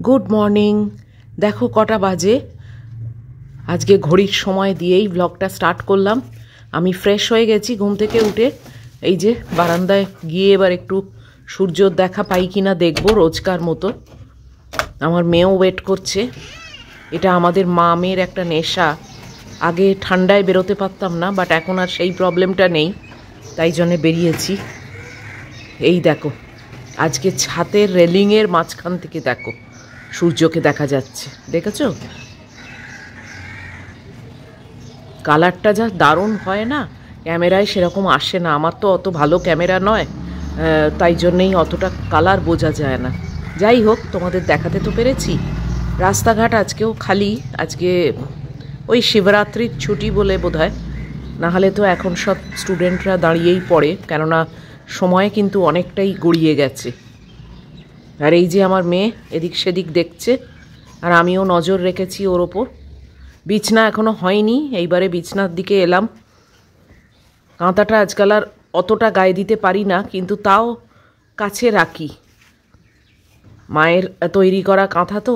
Good morning. দেখো কটা বাজে। আজকে ঘড়ির সময় দিয়েই ব্লগটা স্টার্ট করলাম। আমি ফ্রেশ হয়ে গেছি ঘুম থেকে উঠে। এই যে বারান্দায় গিয়ে এবার একটু সূর্যর দেখা পাই কিনা দেখবো রোজকার মতো। আমার মেয়েও ওয়েট করছে। এটা আমাদের মেয়ের একটা নেশা। আগে ঠান্ডায় বেরোতে পারতাম না, বাট এখন আর সেই প্রবলেমটা নেই, তাই জন্যে বেরিয়েছি। এই দেখো, আজকে ছাদের রেলিংয়ের মাঝখান থেকে দেখো সূর্যকে দেখা যাচ্ছে, দেখেছো? কালারটা যা দারুণ হয় না, ক্যামেরায় সেরকম আসে না। আমার তো অত ভালো ক্যামেরা নয়, তাই জন্যেই অতটা কালার বোঝা যায় না। যাই হোক, তোমাদের দেখাতে তো পেরেছি। রাস্তাঘাট আজকেও খালি। আজকে ওই শিবরাত্রির ছুটি বলে বোধহয়, নাহলে তো এখন সব স্টুডেন্টরা দাঁড়িয়েই পড়ে, কেননা সময় কিন্তু অনেকটাই গড়িয়ে গেছে। আর এই যে আমার মেয়ে এদিক সেদিক দেখছে, আর আমিও নজর রেখেছি ওর ওপর। বিছনা এখনও হয়নি, এইবারে বিছনার দিকে এলাম। কাঁথাটা আজকাল আর অতটা গায়ে দিতে পারি না, কিন্তু তাও কাছে রাখি। মায়ের তৈরি করা কাঁথা তো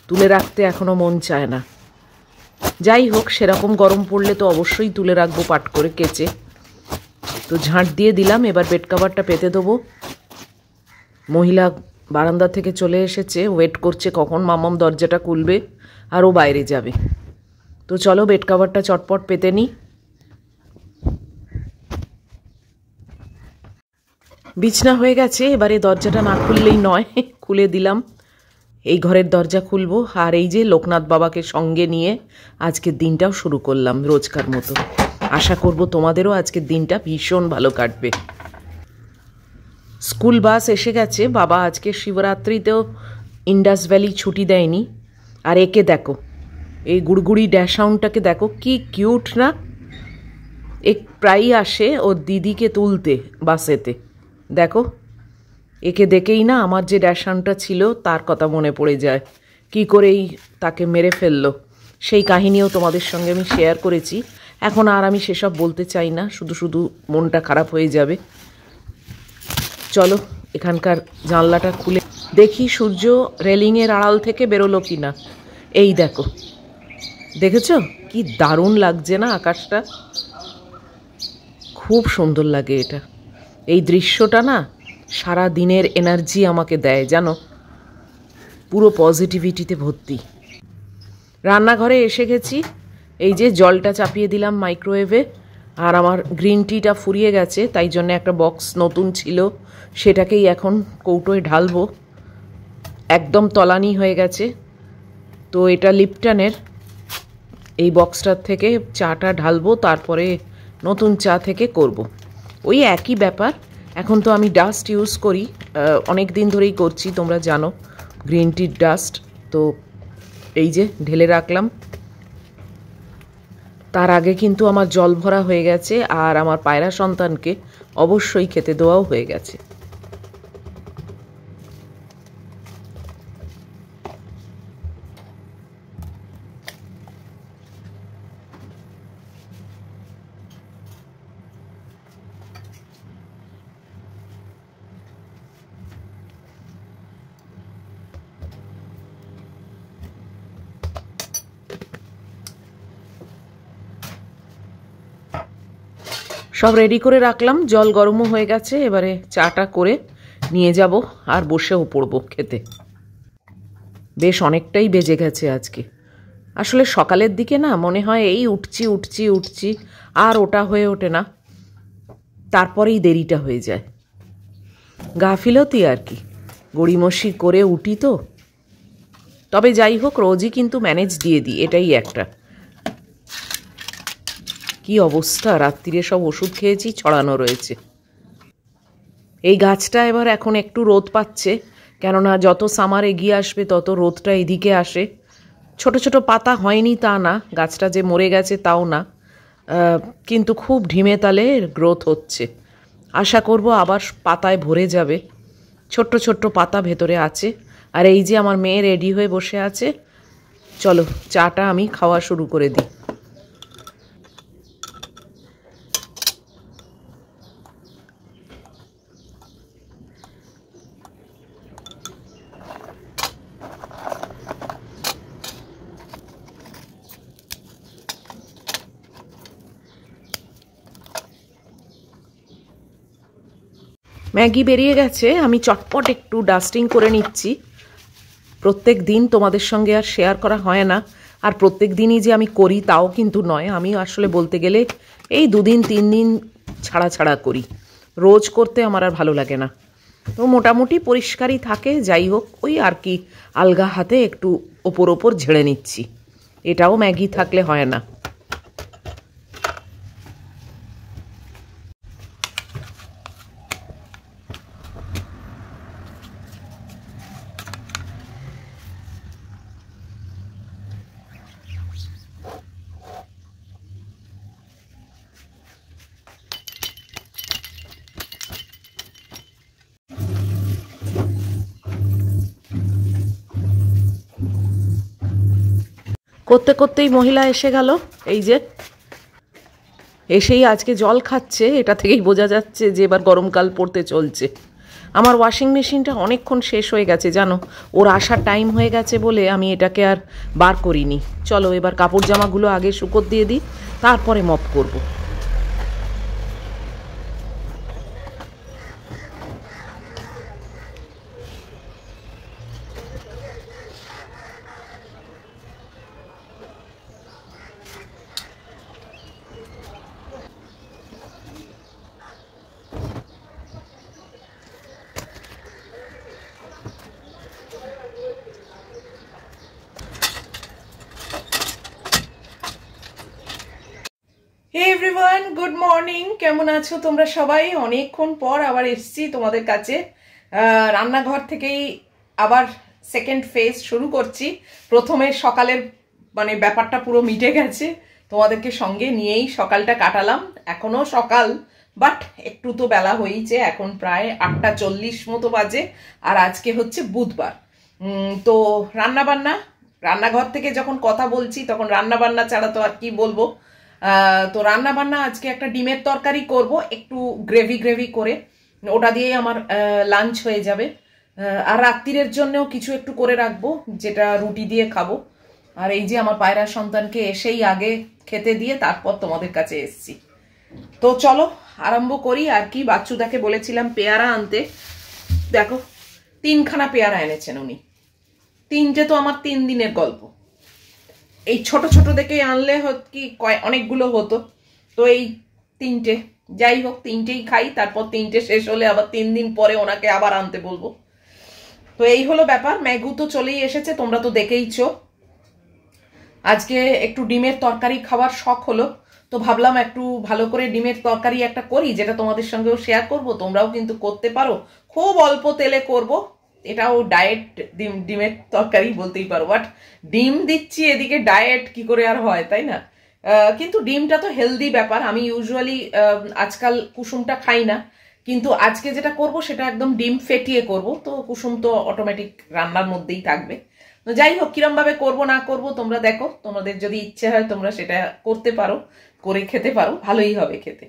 তুলে রাখতে এখনও মন চায় না। যাই হোক, সেরকম গরম পড়লে তো অবশ্যই তুলে রাখবো পাট করে কেচে। তো ঝাঁট দিয়ে দিলাম, এবার বেড কাভারটা পেতে দেবো। মহিলা বারান্দা থেকে চলে এসেছে, ওয়েট করছে কখন মামাম দরজাটা খুলবে আর ও বাইরে যাবে। তো চলো বেড কাভারটা চটপট পেতে নিই। বিছনা হয়ে গেছে, এবারে দরজাটা না খুললেই নয়, খুলে দিলাম। এই ঘরের দরজা খুলবো, আর এই যে লোকনাথ বাবাকে সঙ্গে নিয়ে আজকের দিনটাও শুরু করলাম রোজকার মতো। আশা করব তোমাদেরও আজকের দিনটা ভীষণ ভালো কাটবে। স্কুল বাস এসে গেছে। বাবা আজকে শিবরাত্রিতেও ইন্ডাস ভ্যালি ছুটি দেয়নি। আর একে দেখো, এই গুড়গুড়ি ড্যাশাউনটাকে দেখো, কি কিউট না? এক প্রায়ই আসে ওর দিদিকে তুলতে বাসেতে। দেখো, একে দেখেই না আমার যে ড্যাশাউনটা ছিল তার কথা মনে পড়ে যায়। কি করেই তাকে মেরে ফেললো সেই কাহিনীও তোমাদের সঙ্গে আমি শেয়ার করেছি। এখন আর আমি সেসব বলতে চাই না, শুধু শুধু মনটা খারাপ হয়ে যাবে। চলো এখানকার জানলাটা খুলে দেখি সূর্য রেলিংয়ের আড়াল থেকে বেরোলো কি না। এই দেখো, দেখেছো কি দারুণ লাগছে না আকাশটা? খুব সুন্দর লাগে এটা। এই দৃশ্যটা না সারা দিনের এনার্জি আমাকে দেয়, জানো, পুরো পজিটিভিটিতে ভর্তি। রান্নাঘরে এসে গেছি। এই যে জলটা চাপিয়ে দিলাম মাইক্রোওয়েভে, আর আমার গ্রিন টিটা ফুরিয়ে গেছে, তাই জন্য একটা বক্স নতুন ছিল, সেটাকেই এখন কৌটোয় ঢালবো। একদম তলানি হয়ে গেছে, তো এটা লিপটনের। এই বক্সটার থেকে চাটা ঢালবো, তারপরে নতুন চা থেকে করব। ওই একই ব্যাপার। এখন তো আমি ডাস্ট ইউজ করি, অনেক দিন ধরেই করছি, তোমরা জানো, গ্রিন টির ডাস্ট। তো এই যে ঢেলে রাখলাম। তার আগে কিন্তু আমার জল ভরা হয়ে গেছে, আর আমার পায়রা সন্তানকে অবশ্যই খেতে দেওয়াও হয়ে গেছে। সব রেডি করে রাখলাম, জল গরমও হয়ে গেছে। এবারে চাটা করে নিয়ে যাব আর বসেও পড়বো খেতে। বেশ অনেকটাই বেজে গেছে আজকে। আসলে সকালের দিকে না মনে হয় এই উঠছি উঠছি উঠছি, আর ওটা হয়ে ওঠে না, তারপরেই দেরিটা হয়ে যায়। গাফিলতি আর কি, গড়িমসি করে উঠি তো। তবে যাই হোক, রোজই কিন্তু ম্যানেজ দিয়ে দিই, এটাই একটা। কি অবস্থা, রাত্রিরে সব ওষুধ খেয়েছি, ছড়ানো রয়েছে। এই গাছটা এবার এখন একটু রোদ পাচ্ছে, কেননা যত সামার এগিয়ে আসবে তত রোদটা এদিকে আসে। ছোট ছোট পাতা হয়নি তা না, গাছটা যে মরে গেছে তাও না, কিন্তু খুব ঢিমে তালে গ্রোথ হচ্ছে। আশা করব আবার পাতায় ভরে যাবে। ছোট্ট ছোট্ট পাতা ভেতরে আছে। আর এই যে আমার মেয়ে রেডি হয়ে বসে আছে। চলো চাটা আমি খাওয়া শুরু করে দিই। ম্যাগি বেরিয়ে গেছে, আমি চটপট একটু ডাস্টিং করে নিচ্ছি। প্রত্যেক দিন তোমাদের সঙ্গে আর শেয়ার করা হয় না, আর প্রত্যেক দিনই যে আমি করি তাও কিন্তু নয়। আমি আসলে বলতে গেলে এই 2 দিন 3 দিন ছাড়া ছাড়া করি, রোজ করতে আমার আর ভালো লাগে না। তো মোটামুটি পরিষ্কারই থাকে। যাই হোক, ওই আর কি আলগা হাতে একটু ওপর ঝেড়ে নিচ্ছি। এটাও ম্যাগি থাকলে হয় না। করতে করতেই মহিলা এসে গেল। এই যে এসেই আজকে জল খাচ্ছে, এটা থেকেই বোঝা যাচ্ছে যে এবার গরমকাল পড়তে চলছে। আমার ওয়াশিং মেশিনটা অনেকক্ষণ শেষ হয়ে গেছে জানো, ওর আসার টাইম হয়ে গেছে বলে আমি এটাকে আর বার করিনি। চলো এবার কাপড় জামাগুলো আগে শুকোতে দিয়ে দিই, তারপরে মপ করব। Hey everyone, good morning. কেমন আছো তোমরা সবাই? অনেকক্ষণ পর আবার এসেছি তোমাদের কাছে। রান্নাঘর থেকেই আবার সেকেন্ড ফেজ শুরু করছি। প্রথমে সকালের ব্যাপারটা পুরো মিটে গেছে, তোমাদেরকে সঙ্গে নিয়েই সকালটা কাটালাম। এখনো সকাল, বাট একটু তো বেলা হয়েছে, এখন প্রায় 8:40 মতো বাজে। আর আজকে হচ্ছে বুধবার। তো রান্নাঘর থেকে যখন কথা বলছি তখন রান্নাবান্না ছাড়া তো আর কি বলবো। তো রান্না বান্না আজকে একটা ডিমের তরকারি করব, একটু গ্রেভি করে, ওটা দিয়েই আমার লাঞ্চ হয়ে যাবে। আর রাত্রিরের জন্যও কিছু একটু করে রাখবো, যেটা রুটি দিয়ে খাবো। আর এই যে আমার পায়রা সন্তানকে এসেই আগে খেতে দিয়ে তারপর তোমাদের কাছে এসছি। তো চলো আরম্ভ করি। আর কি, বাচ্চুদাকে বলেছিলাম পেয়ারা আনতে, দেখো 3খানা পেয়ারা এনেছেন উনি। 3টে তো আমার 3 দিনের গল্প। এই ছোট ছোট দেখে আনলে কি অনেকগুলো হতো, তো এই 3টে। যাই হোক, 3টেই খাই, তারপর 3টে শেষ হলে আবার 3 দিন পরে ওনাকে আবার আনতে বলবো। তো এই হলো ব্যাপার। ম্যাগু তো চলেই এসেছে, তোমরা তো দেখেইছো। আজকে একটু ডিমের তরকারি খাবার শখ হলো, তো ভাবলাম একটু ভালো করে ডিমের তরকারি একটা করি, যেটা তোমাদের সঙ্গেও শেয়ার করব। তোমরাও কিন্তু করতে পারো, খুব অল্প তেলে করব। এটাও ডায়েট ডিমের তরকারি বলতেই পারো, বাট ডিম দিচ্ছি এদিকে, ডায়েট কি করে আর হয়, তাই না? কিন্তু ডিমটা তো হেলদি ব্যাপার। আমি ইউজুয়ালি আজকাল কুসুমটা খাই না, কিন্তু আজকে যেটা করব সেটা একদম ডিম ফেটিয়ে করব। তো কুসুম তো অটোমেটিক রান্নার মধ্যেই থাকবে। যাই হোক, কিরম ভাবে করবো না করবো তোমরা দেখো, তোমাদের যদি ইচ্ছে হয় তোমরা সেটা করতে পারো, করে খেতে পারো, ভালোই হবে খেতে।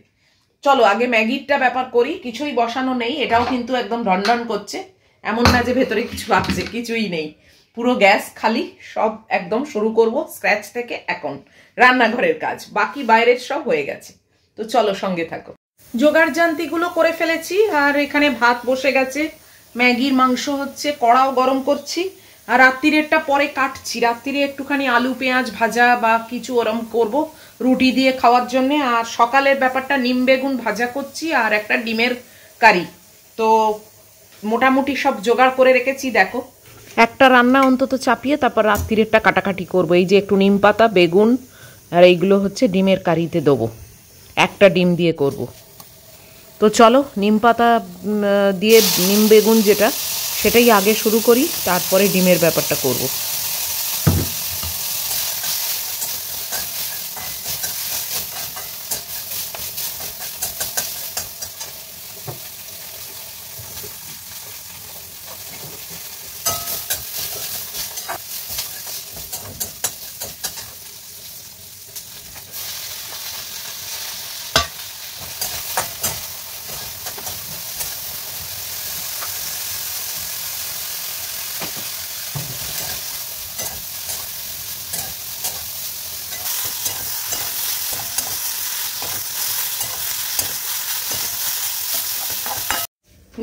চলো আগে ম্যাগিরটা ব্যাপার করি। কিছুই বসানো নেই, এটাও কিন্তু একদম ঢনঢন করছে, এমন না যে ভেতরে কিছু আছে, কিছুই নেই, পুরো গ্যাস খালি। সব একদম শুরু করব স্ক্র্যাচ থেকে এখন রান্নাঘরের কাজ, বাকি বাইরের সব হয়ে গেছে। তো চলো সঙ্গে থাকো। জোগাড় জান্তিগুলো করে ফেলেছি, আর এখানে ভাত বসে গেছে, ম্যাগির মাংস হচ্ছে, কড়াও গরম করছি। আর রাত্রিরেরটা পরে কাটছি, রাত্রিরে একটুখানি আলু পেঁয়াজ ভাজা বা কিছু ওরম করব রুটি দিয়ে খাওয়ার জন্য। আর সকালের ব্যাপারটা নিম বেগুন ভাজা করছি আর একটা ডিমের কারি। তো মোটামুটি সব জোগাড় করে রেখেছি। দেখো, একটা রান্না অন্তত চাপিয়ে তারপর রাত্রিরেরটা কাটাকাটি করব। এই যে একটু নিম পাতা, বেগুন, আর এইগুলো হচ্ছে ডিমের কারিতে দেবো, একটা ডিম দিয়ে করব। তো চলো নিম পাতা দিয়ে নিম বেগুন যেটা, সেটাই আগে শুরু করি, তারপরে ডিমের ব্যাপারটা করব।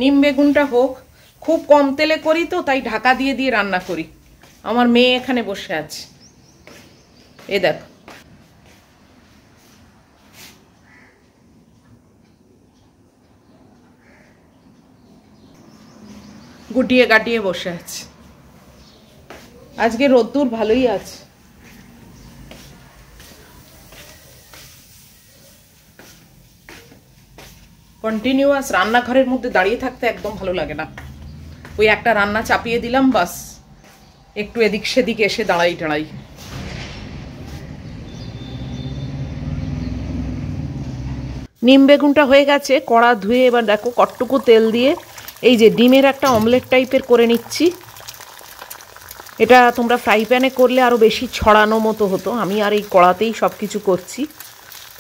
নিম বেগুনটা হোক, খুব কম তেলে করি তো তাই ঢাকা দিয়ে দিয়ে রান্না করি। আমার মেয়ে এখানে বসে আছে, এ দেখো গুটিয়ে গাটিয়ে বসে আছে। আজকে রোদ্দুর ভালোই আছে। কন্টিনিউয়াস রান্নাঘরের মধ্যে দাঁড়িয়ে থাকতে একদম ভালো লাগে না। ওই একটা রান্না চাপিয়ে দিলাম, বাস একটু এদিক সেদিক এসে দাঁড়াই টাড়াই। নিম বেগুনটা হয়ে গেছে, কড়া ধুয়ে এবার দেখো কটটুকু তেল দিয়ে এই যে ডিমের একটা অমলেট টাইপের করে নিচ্ছি। এটা তোমরা ফ্রাই প্যানে করলে আরও বেশি ছড়ানো মতো হতো, আমি আর এই কড়াতেই সব কিছু করছি,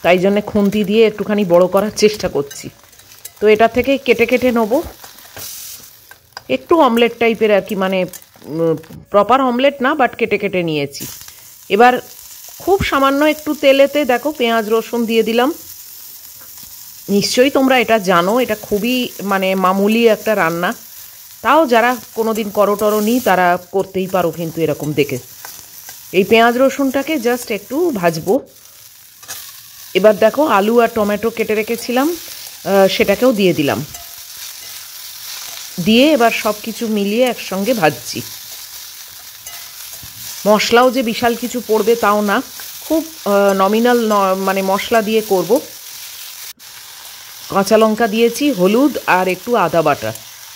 তাই জন্যে খুন্তি দিয়ে একটুখানি বড় করার চেষ্টা করছি। তো এটা থেকে কেটে কেটে নেবো, একটু অমলেট টাইপের আর কি, মানে প্রপার অমলেট না, বাট কেটে কেটে নিয়েছি। এবার খুব সামান্য একটু তেলেতে দেখো পেঁয়াজ রসুন দিয়ে দিলাম। নিশ্চয়ই তোমরা এটা জানো, এটা খুবই মানে মামুলি একটা রান্না, তাও যারা কোনো দিন করো টরো নি তারা করতেই পারো কিন্তু এরকম দেখে। এই পেঁয়াজ রসুনটাকে জাস্ট একটু ভাজবো। এবার দেখো আলু আর টমেটো কেটে রেখেছিলাম, সেটাকেও দিয়ে দিলাম, দিয়ে এবার সব কিছু মিলিয়ে একসঙ্গে ভাজছি। মশলাও যে বিশাল কিছু পড়বে তাও না, খুব নমিনাল মানে মশলা দিয়ে করব। কাঁচা লঙ্কা দিয়েছি, হলুদ আর একটু আদা বাটা,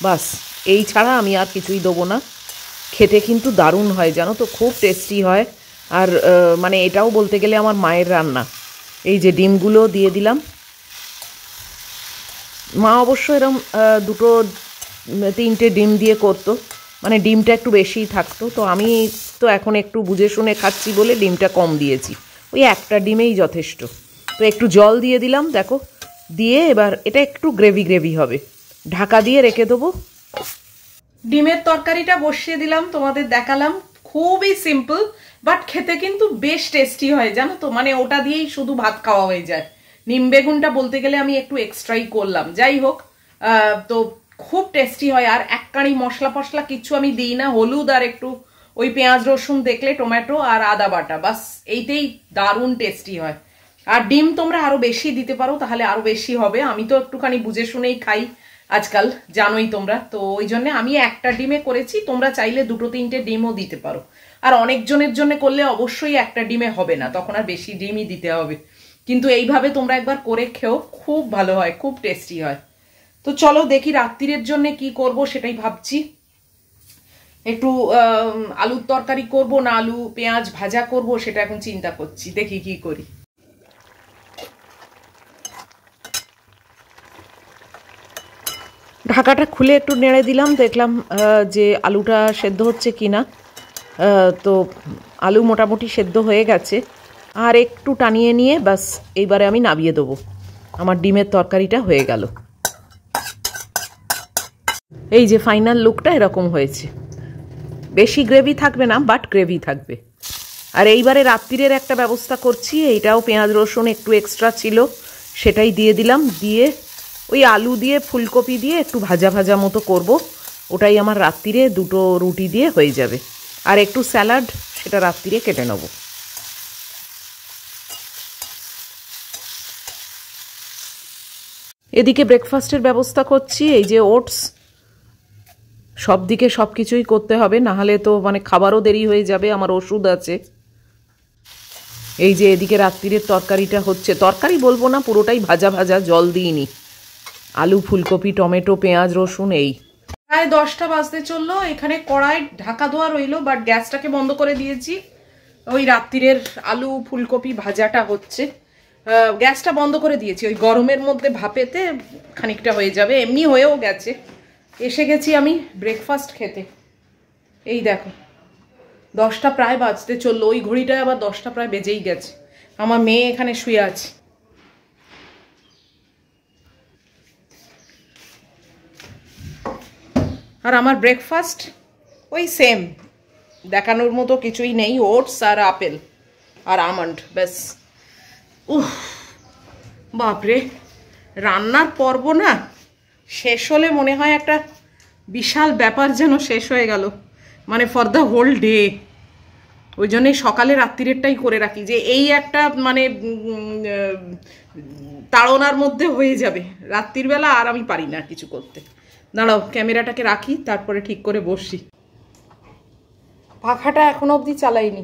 বাস এই ছাড়া আমি আর কিছুই দেবো না। খেতে কিন্তু দারুণ হয় জানো তো, খুব টেস্টি হয়। আর মানে এটাও বলতে গেলে আমার মায়ের রান্না। এই যে ডিমগুলো দিয়ে দিলাম, মা অবশ্য এরকম দুটো তিনটে ডিম দিয়ে করতো, মানে ডিমটা একটু বেশিই থাকতো। তো আমি তো এখন একটু বুঝে শুনে খাচ্ছি বলে ডিমটা কম দিয়েছি, ওই একটা ডিমেই যথেষ্ট। তো একটু জল দিয়ে দিলাম দেখো, দিয়ে এবার এটা একটু গ্রেভি গ্রেভি হবে, ঢাকা দিয়ে রেখে দেবো। ডিমের তরকারিটা বসিয়ে দিলাম, তোমাদের দেখালাম, খুবই সিম্পল বাট খেতে কিন্তু বেশ টেস্টি হয় জানো তো, মানে ওটা দিয়েই শুধু ভাত খাওয়া হয়ে যায়। নিম বেগুনটা বলতে গেলে আমি একটু এক্সট্রাই করলাম, যাই হোক তো খুব টেস্টি হয়। আর এক কাঁড়ি মশলা ফসলা কিচ্ছু আমি দিই না, হলুদ আর একটু ওই পেঁয়াজ রসুন দেখলে টমেটো আর আদা বাটা, বাস এইতেই দারুণ টেস্টি হয়। আর ডিম তোমরা আরো বেশি দিতে পারো, তাহলে আরো বেশি হবে। আমি তো একটুখানি বুঝে শুনেই খাই আজকাল, জানোই তোমরা, তো ওই জন্য আমি একটা ডিমে করেছি। তোমরা চাইলে দুটো তিনটে ডিমও দিতে পারো। আর অনেকজনের জন্য করলে অবশ্যই একটা ডিমে হবে না, তখন আর বেশি ডিমই দিতে হবে। কিন্তু এইভাবে তোমরা একবার করে খেও, খুব ভালো হয়, খুব টেস্টি হয়। তো চলো দেখি রাত্রিরের জন্য কি করব সেটাই ভাবছি। একটু আলুর তরকারি করব না আলু পেঁয়াজ ভাজা করব সেটা এখন চিন্তা করছি, দেখি কি করি। ঢাকাটা খুলে একটু নেড়ে দিলাম, দেখলাম যে আলুটা সেদ্ধ হচ্ছে কি না। তো আলু মোটামুটি সেদ্ধ হয়ে গেছে, আর একটু টানিয়ে নিয়ে বাস এইবারে আমি নামিয়ে দেবো। আমার ডিমের তরকারিটা হয়ে গেল। এই যে ফাইনাল লুকটা এরকম হয়েছে, বেশি গ্রেভি থাকবে না বাট গ্রেভি থাকবে। আর এইবারে রাত্রিরের একটা ব্যবস্থা করছি, এইটাও পেঁয়াজ রসুন একটু এক্সট্রা ছিল, সেটাই দিয়ে দিলাম, দিয়ে ওই আলু দিয়ে ফুলকপি দিয়ে একটু ভাজা ভাজা মতো করব। ওটাই আমার রাত্রিরে দুটো রুটি দিয়ে হয়ে যাবে। আর একটু স্যালাড, সেটা রাত্রিরে কেটে নেব। এদিকে ব্রেকফাস্টের ব্যবস্থা করছি, এই যে ওটস, সব দিকে সব কিছুই করতে হবে, নাহলে তো মানে খাবারও দেরি হয়ে যাবে, আমার ওষুধ আছে। এই যে এদিকে রাত্রিরের তরকারিটা হচ্ছে, তরকারি বলবো না, পুরোটাই ভাজা ভাজা, জল দিইনি। আলু ফুলকপি টমেটো পেঁয়াজ রসুন এই। প্রায় 10টা বাজতে চললো, এখানে কড়াই ঢাকা দেওয়া রইলো, বাট গ্যাসটাকে বন্ধ করে দিয়েছি। ওই রাত্রিরের আলু ফুলকপি ভাজাটা হচ্ছে, গ্যাসটা বন্ধ করে দিয়েছি, ওই গরমের মধ্যে ভাপেতে খানিকটা হয়ে যাবে, এমনি হয়েও গেছে। এসে গেছি আমি ব্রেকফাস্ট খেতে। এই দেখো 10টা প্রায় বাজতে চললো, ওই ঘড়িটায় আবার 10টা প্রায় বেজেই গেছে। আমার মেয়ে এখানে শুয়ে আছে। আর আমার ব্রেকফাস্ট ওই সেম, দেখানোর মতো কিছুই নেই, ওটস আর আপেল আর আমন্ড, ব্যাস। বাপরে রান্নার পর্ব না শেষ হলে মনে হয় একটা বিশাল ব্যাপার যেন শেষ হয়ে গেল, মানে ফর দ্য হোল ডে। ওই জন্যই সকালে রাত্রিরেরটাই করে রাখি, যে এই একটা মানে তাড়নার মধ্যে হয়ে যাবে, রাত্রির বেলা আর আমি পারি না কিছু করতে। দাঁড়াও ক্যামেরাটাকে রাখি, তারপরে ঠিক করে বসি। পাখাটা এখনো অবধি চালাইনি,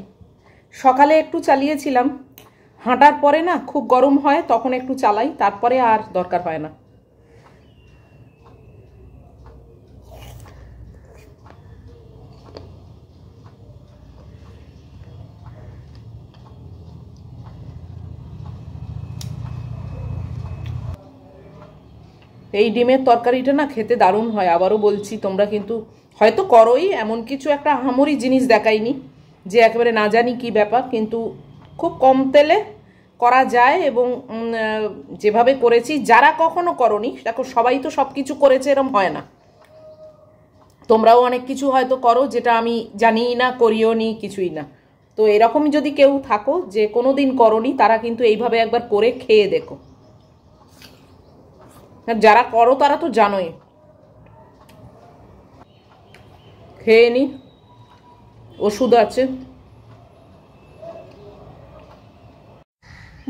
সকালে একটু চালিয়েছিলাম, হাঁটার পরে না খুব গরম হয় তখন একটু চালাই, তারপরে আর দরকার হয় না। এই ডিমের তরকারিটা না খেতে দারুণ হয়, আবারও বলছি, তোমরা কিন্তু হয়তো করোই, এমন কিছু একটা আহামরি জিনিস দেখাইনি যে একেবারে না জানি কি ব্যাপার, কিন্তু খুব কম তেলে করা যায়। এবং যেভাবে করেছি, যারা কখনো করনি, দেখো সবাই তো সব কিছু করেছে এরম হয় না, তোমরাও অনেক কিছু হয়তো করো যেটা আমি জানিই না, করিও নি, কিছুই না। তো এরকমই যদি কেউ থাকো যে কোনো দিন করনি, তারা কিন্তু এইভাবে একবার করে খেয়ে দেখো। যারা করো তারা তো জানোই। খেয়ে নি, ওষুধ আছে।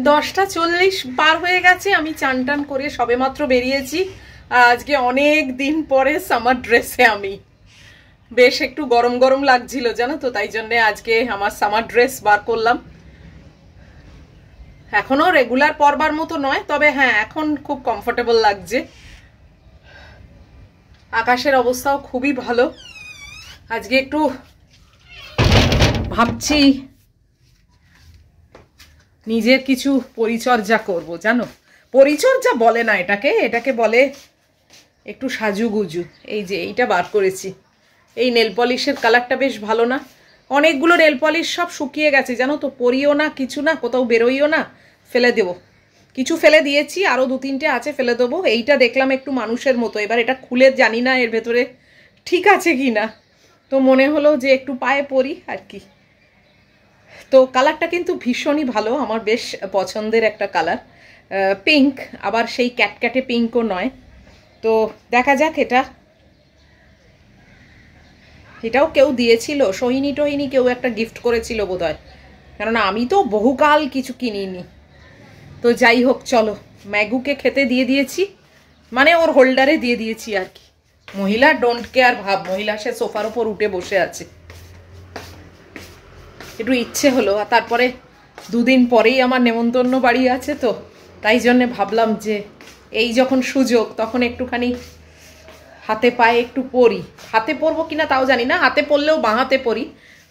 10:40 পার হয়ে গেছে, আমি চান টান করে সবেমাত্র বেরিয়েছি। আর আজকে অনেক দিন পরে সামার ড্রেসে আমি, বেশ একটু গরম গরম লাগছিল জানো তো, তাই জন্যে আজকে আমার সামার ড্রেস বার করলাম। এখনো রেগুলার পরবার মতো নয়, তবে হ্যাঁ এখন খুব কমফোর্টেবল লাগছে। আকাশের অবস্থাও খুবই ভালো। আজকে একটু ভাবছি নিজের কিছু পরিচর্যা করব, জানো, পরিচর্যা বলে না এটাকে বলে একটু সাজুগুজু। এই যে এইটা বার করেছি, এই নেল পলিশের কালারটা বেশ ভালো না? অনেকগুলো নেল পলিশ সব শুকিয়ে গেছে জানো তো, পরিও না, কিছু না, কোথাও বেরোইও না, ফেলে দেবো। কিছু ফেলে দিয়েছি, আরও 2-3টে আছে, ফেলে দেবো। এইটা দেখলাম একটু মানুষের মতো, এবার এটা খুলে জানি না এর ভেতরে ঠিক আছে কি না, তো মনে হলো যে একটু পায়ে পরি আর কি। তো কালারটা কিন্তু ভীষণই ভালো, আমার বেশ পছন্দের একটা কালার, পিঙ্ক, আবার সেই ক্যাটক্যাটে পিঙ্কও নয়। তো দেখা যাক। এটাও কেউ দিয়েছিল, সোহিনী টোহিনী কেউ একটা গিফট করেছিল বোধহয়, কেননা আমি তো বহুকাল কিছু কিনিনি। তো যাই হোক, চলো, ম্যাগুকে খেতে দিয়ে দিয়েছি, মানে ওর হোল্ডারে দিয়ে দিয়েছি আর কি। মহিলা ডোন্ট কেয়ার ভাব, মহিলা সে সোফার ওপর উঠে বসে আছে। একটু ইচ্ছে হলো, আর তারপরে 2 দিন পরেই আমার নেমন্তন্ন বাড়ি আছে, তো তাই জন্যে ভাবলাম যে এই যখন সুযোগ, তখন একটুখানি হাতে পায়ে একটু পরি। হাতে পরবো কিনা তাও জানি না, হাতে পরলেও বাঁ হাতে পরি,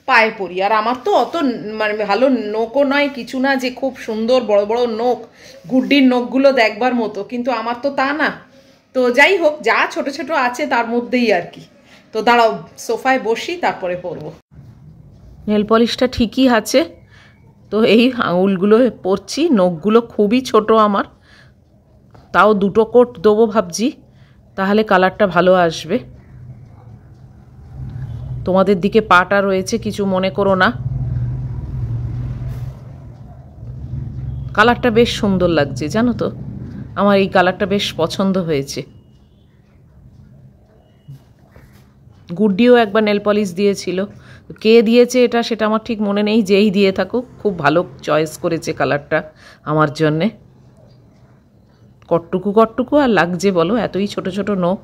পায়ে পরি। আর আমার তো অত মানে ভালো নোকও নয়, কিছু না যে খুব সুন্দর বড় বড় নোক, গুড্ডির নোকগুলো দেখবার মতো, কিন্তু আমার তো তা না। তো যাই হোক, যা ছোট ছোট আছে তার মধ্যেই আর কি। তো দাঁড়াও, সোফায় বসি, তারপরে পরবো। নেল পলিশটা ঠিকই আছে, তো এই আঙুলগুলো পরছি, নখগুলো খুবই ছোট আমার, তাও 2টো কোট দেবো ভাবছি, তাহলে কালারটা ভালো আসবে। তোমাদের দিকে পাটা রয়েছে, কিছু মনে করো না। কালারটা বেশ সুন্দর লাগছে জানো তো, আমার এই কালারটা বেশ পছন্দ হয়েছে। গুড্ডিও একবার নেল পলিশ দিয়েছিল, কে দিয়েছে এটা সেটা আমার ঠিক মনে নেই, যেই দিয়ে থাকুক খুব ভালো চয়েস করেছে কালারটা আমার জন্যে। কটটুকু আর লাগছে বলো, এতই ছোট ছোট নখ।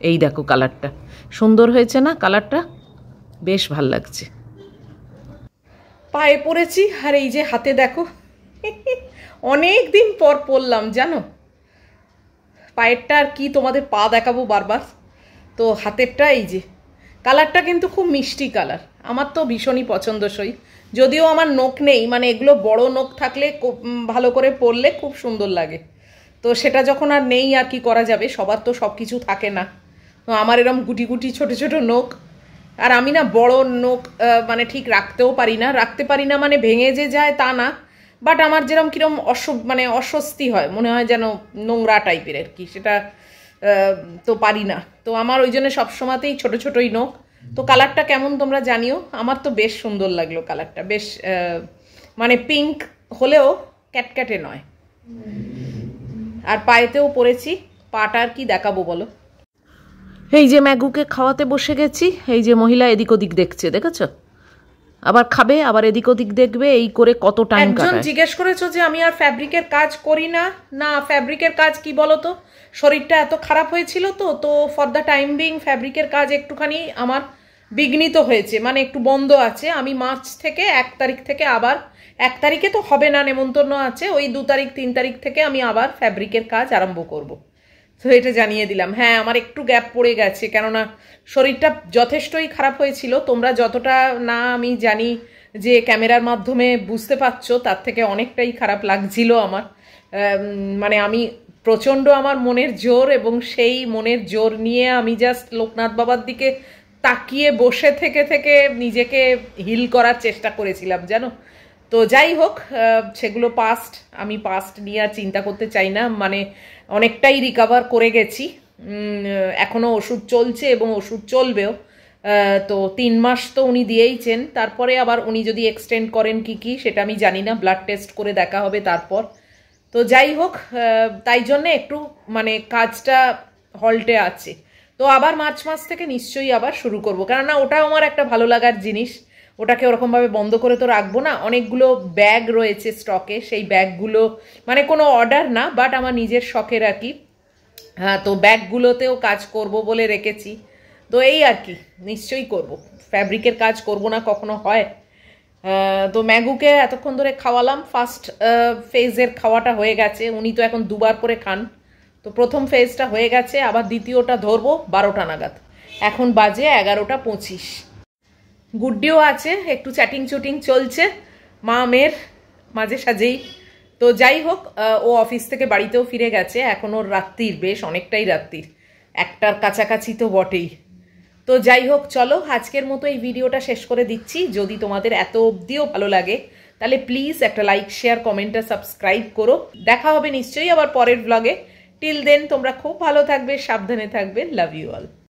এই দেখো কালারটা সুন্দর হয়েছে না, কালারটা বেশ ভাল লাগছে। পায়ে পড়েছি, আর এই যে হাতে দেখো, অনেক দিন পর পরলাম জানো। পায়েরটা আর কি তোমাদের পা দেখাবো বারবার, তো হাতেরটা এই যে কালারটা কিন্তু খুব মিষ্টি কালার, আমার তো ভীষণই পছন্দসই। যদিও আমার নখ নেই, মানে এগুলো বড় নখ থাকলে ভালো করে পরলে খুব সুন্দর লাগে, তো সেটা যখন আর নেই আর কি করা যাবে, সবার তো সব কিছু থাকে না। তো আমার এরম গুটি গুটি ছোট ছোট নখ, আর আমি না বড় নখ মানে ঠিক রাখতে পারি না মানে ভেঙে যে যায় তা না, বাট আমার যেরকম কিরম মানে অস্বস্তি হয়, মনে হয় যেন নোংরা টাইপের আর কি, সেটা তো পারি না। তো আমার ওই জন্য সবসময়তেই ছোট ছোটই নখ। তো কালারটা কেমন তোমরা জানিও, আমার তো বেশ সুন্দর লাগলো কালারটা, বেশ মানে পিঙ্ক হলেও ক্যাটক্যাটে নয়। আর পায়েতেও পরেছি, পাটা আর কি দেখাবো বলো। এই যে ম্যাগুকে খাওয়াতে বসে গেছি, এই যে মহিলা এদিক ওদিক দেখছে, দেখেছো? আবার খাবে, আবার এদিক ওদিক দেখবে, এই করে কত টাইম কাটায়। একজন জিজ্ঞেস করেছো যে আমি আর ফ্যাব্রিকের কাজ করি না। না, ফ্যাব্রিকের কাজ কি বলো তো, শরীরটা এত খারাপ হয়েছিল তো ফর দ্য টাইম বিং ফ্যাব্রিকের কাজ একটুখানি আমার বিঘ্নিত হয়েছে, মানে একটু বন্ধ আছে। আমি মার্চ থেকে 1 তারিখ থেকে আবার, 1 তারিখে তো হবে না, নেমন্তন্ন আছে, ওই 2 তারিখ 3 তারিখ থেকে আমি আবার ফ্যাব্রিকের কাজ আরম্ভ করব। তো এটা জানিয়ে দিলাম। হ্যাঁ, আমার একটু গ্যাপ পড়ে গেছে, কেননা শরীরটা যথেষ্টই খারাপ হয়েছিল। তোমরা যতটা না আমি জানি যে ক্যামেরার মাধ্যমে বুঝতে পারছো, তার থেকে অনেকটাই খারাপ লাগছিল আমার। মানে আমি প্রচণ্ড আমার মনের জোর, এবং সেই মনের জোর নিয়ে আমি জাস্ট লোকনাথ বাবার দিকে তাকিয়ে বসে থেকে থেকে নিজেকে হিল করার চেষ্টা করেছিলাম, জানো। তো যাই হোক, সেগুলো পাস্ট, আমি পাস্ট নিয়ে আর চিন্তা করতে চাই না। মানে অনেকটাই রিকভার করে গেছি, এখনও ওষুধ চলছে এবং ওষুধ চলবেও। তো 3 মাস তো উনি দিয়েইছেন, তারপরে আবার উনি যদি এক্সটেন্ড করেন কি সেটা আমি জানি না, ব্লাড টেস্ট করে দেখা হবে তারপর। তো যাই হোক, তাই জন্যে একটু মানে কাজটা হল্টে আছে। তো আবার মার্চ মাস থেকে নিশ্চয়ই আবার শুরু করবো, কেননা ওটাও আমার একটা ভালো লাগার জিনিস। ওটাকে ওরকমভাবে বন্ধ করে তো রাখবো না। অনেকগুলো ব্যাগ রয়েছে স্টকে, সেই ব্যাগগুলো মানে কোনো অর্ডার না, বাট আমার নিজের শখের আর কি। হ্যাঁ, তো ব্যাগগুলোতেও কাজ করব বলে রেখেছি। তো এই আর কি, নিশ্চয়ই করব, ফ্যাব্রিকের কাজ করব না কখনো হয়। তো ম্যাগুকে এতক্ষণ ধরে খাওয়ালাম, ফার্স্ট ফেজের খাওয়াটা হয়ে গেছে। উনি তো এখন 2বার করে খান, তো প্রথম ফেজটা হয়ে গেছে, আবার দ্বিতীয়টা ধরবো 12টা নাগাদ। এখন বাজে 11:25। গুড্ডিও আছে, একটু চ্যাটিং চুটিং চলছে মা মেয়ের মাঝে সাঝেই। তো যাই হোক, ও অফিস থেকে বাড়িতেও ফিরে গেছে। এখন ওর রাত্রির, বেশ অনেকটাই রাত্রির, 1টার কাছাকাছি তো বটেই। তো যাই হোক, চলো আজকের মতো এই ভিডিওটা শেষ করে দিচ্ছি। যদি তোমাদের এত অবধিও ভালো লাগে, তাহলে প্লিজ একটা লাইক, শেয়ার, কমেন্ট আর সাবস্ক্রাইব করো। দেখা হবে নিশ্চয়ই আবার পরের ব্লগে। টিল দেন তোমরা খুব ভালো থাকবে, সাবধানে থাকবে। Love you all.